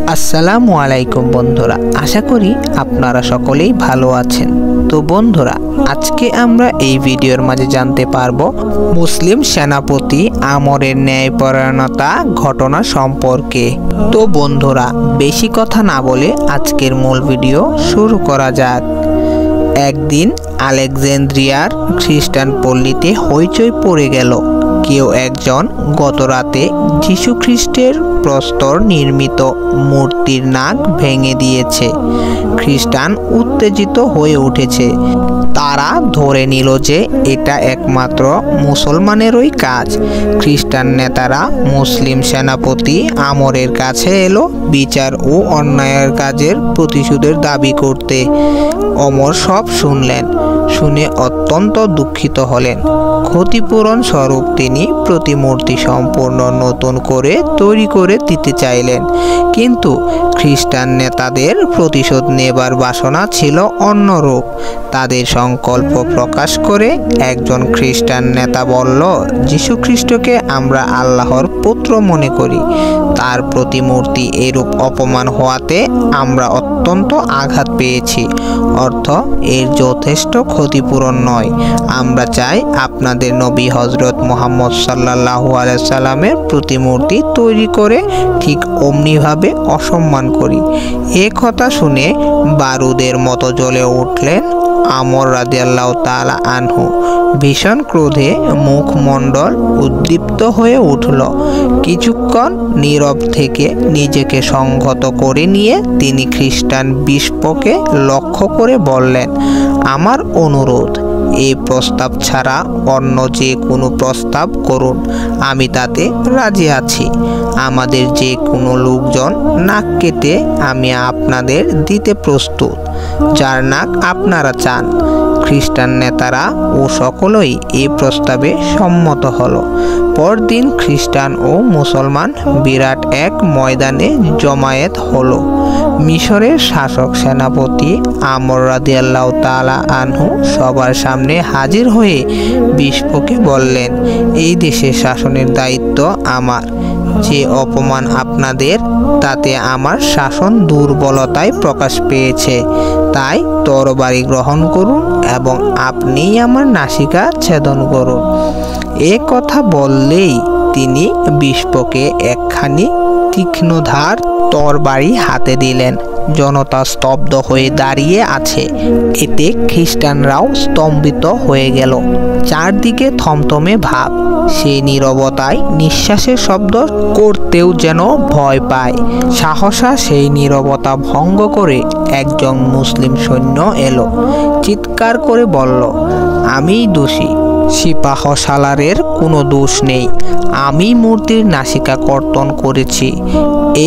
আসসালামু আলাইকুম বন্ধুরা, আশা করি আপনারা সকলেই ভালো আছেন। তো বন্ধুরা, আজকে আমরা এই ভিডিওর মাঝে জানতে পারবো মুসলিম সেনাপতি আমরের ন্যায়পরায়ণতা ঘটনা সম্পর্কে। তো বন্ধুরা, বেশি কথা না বলে আজকের মূল ভিডিও শুরু করা যাক। একদিন আলেকজান্দ্রিয়ার খ্রিস্টান পল্লীতে হইচই পড়ে গেল। কেউ একজন গত রাতে যীশু খ্রিস্টের প্রস্তর নির্মিত মূর্তির নাক ভেঙে দিয়েছে। খ্রিস্টান উত্তেজিত হয়ে উঠেছে। তারা ধরে নিল যে এটা একমাত্র মুসলমানেরই কাজ। খ্রিস্টান নেতারা মুসলিম সেনাপতি আমরের কাছে এলো বিচার ও অন্যায়ের কাজের প্রতিশোধের দাবি করতে। অমর সব শুনলেন, শুনে অত্যন্ত দুঃখিত হলেন। ক্ষতিপূরণ স্বরূপ তিনি প্রতিমূর্তি সম্পূর্ণ নতুন করে তৈরি করে দিতে চাইলেন। কিন্তু খ্রিস্টান নেতাদের প্রতিশোধ নেবার বাসনা ছিল অন্যরূপ। তাদের সংকল্প প্রকাশ করে একজন খ্রিস্টান নেতা বলল, যীশু খ্রিস্টকে আমরা আল্লাহর পুত্র মনে করি। তার প্রতিমূর্তি এরূপ অপমান হওয়াতে আমরা অত্যন্ত আঘাত পেয়েছি। অর্থ এর যথেষ্ট ক্ষতিপূরণ নয়। আমরা চাই আপনাদের নবী হযরত মুহাম্মদ সাল্লাল্লাহু আলাইহি সাল্লামের প্রতিমূর্তি তৈরি করে ঠিক অমনিভাবে অসম্মান করি। এ কথা শুনে বারুদের মতো জ্বলে উঠলেন আমর রাদিয়াল্লাহু তাআলা আনহু। ভীষণ ক্রোধে মুখমণ্ডল উদ্দীপ্ত হয়ে উঠল। কিছুক্ষণ নীরব থেকে নিজেকে সংযত করে নিয়ে তিনি খ্রিস্টান বিশপকে লক্ষ্য করে বললেন, আমার অনুরোধ, এই প্রস্তাব ছাড়া অন্য যে কোনো প্রস্তাব করুন, আমি তাতে রাজি আছি। আমাদের যে কোনো লোকজন নাক কেটে আমি আপনাদের দিতে প্রস্তুত, যার নাক আপনারা চান। খ্রিস্টান নেতারা ও সকলেই এই প্রস্তাবে সম্মত হলো। পরদিন খ্রিস্টান ও মুসলমান বিরাট এক ময়দানে জমায়েত হলো। মিশরের শাসক সেনাপতি আমর রাদিয়াল্লাহু তাআলা আনহু সবার সামনে হাজির হয়ে বিশপকে বললেন, এই দেশের শাসনের দায়িত্ব আমার। যে অপমান আপনাদের, তাতে আমার শাসন দুর্বলতায় প্রকাশ পেয়েছে। তাই তরবারি গ্রহণ করুন এবং আপনিই আমার নাসিকা ছেদন করুন। এ কথা বললেই তিনি বিশপকে একখানি তীক্ষ্ণধার তরবারি হাতে দিলেন। জনতা স্তব্ধ হয়ে দাঁড়িয়ে আছে। এতে খ্রিস্টানরাও স্তম্ভিত হয়ে গেল। চারদিকে থমথমে ভাব। সেই নীরবতায় নিঃশ্বাসের শব্দ করতেও যেন ভয় পায়। সাহসা সেই নীরবতা ভঙ্গ করে একজন মুসলিম সৈন্য এলো। চিৎকার করে বলল, আমিই দোষী। সিপাহ সালারের কোনো দোষ নেই। আমি মূর্তির নাসিকা কর্তন করেছি,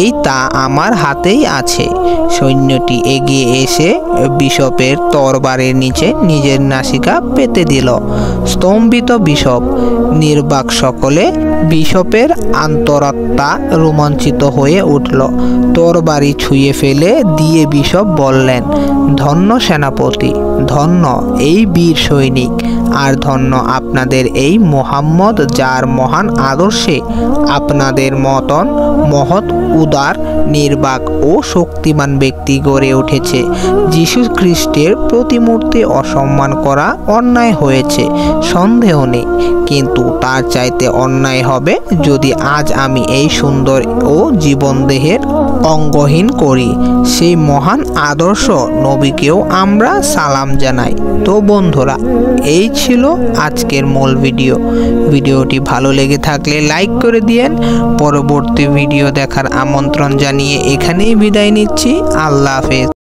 এই তা আমার হাতেই আছে। সৈন্যটি এগিয়ে এসে বিশপের তরবারের নিচে নিজের নাসিকা পেতে দিল। স্তম্ভিত বিশপ, নির্বাক সকলে। বিশপের আন্তরাত্মা রোমাঞ্চিত হয়ে উঠল। তরবারি ছুঁয়ে ফেলে দিয়ে বিশপ বললেন, ধন্য সেনাপতি, ধন্য এই বীর সৈনিক, আর ধন্য আপনাদের এই মুহাম্মদ, যার মহান আদর্শে আপনাদের মতন মহৎ, উদার, নির্বাক ও শক্তিমান ব্যক্তি গড়ে উঠেছে। যীশু খ্রিস্টের প্রতিমূর্তি অসম্মান করা অন্যায় হয়েছে, সন্দেহ নেই। কিন্তু তার চাইতে অন্যায় হবে যদি আজ আমি এই সুন্দর ও জীবনদেহের অঙ্গহীন করি। সেই মহান আদর্শ নবীকেও আমরা সালাম জানাই। তো বন্ধুরা, এই ছিল আজকের মূল ভিডিও। ভিডিওটি ভালো লেগে থাকলে লাইক করে দিয়েন। পরবর্তী ভিডিও দেখার আমন্ত্রণ জানিয়ে এখানেই বিদায় নিচ্ছি। আল্লাহ হাফেজ।